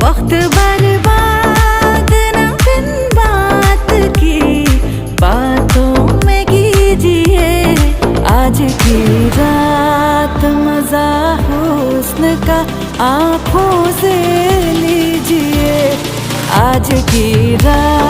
वक्त बर्बाद न बिन बात की बातों में कीजिए। आज की रात मजा हुस्न का आँखों से लीजिए। आज की रात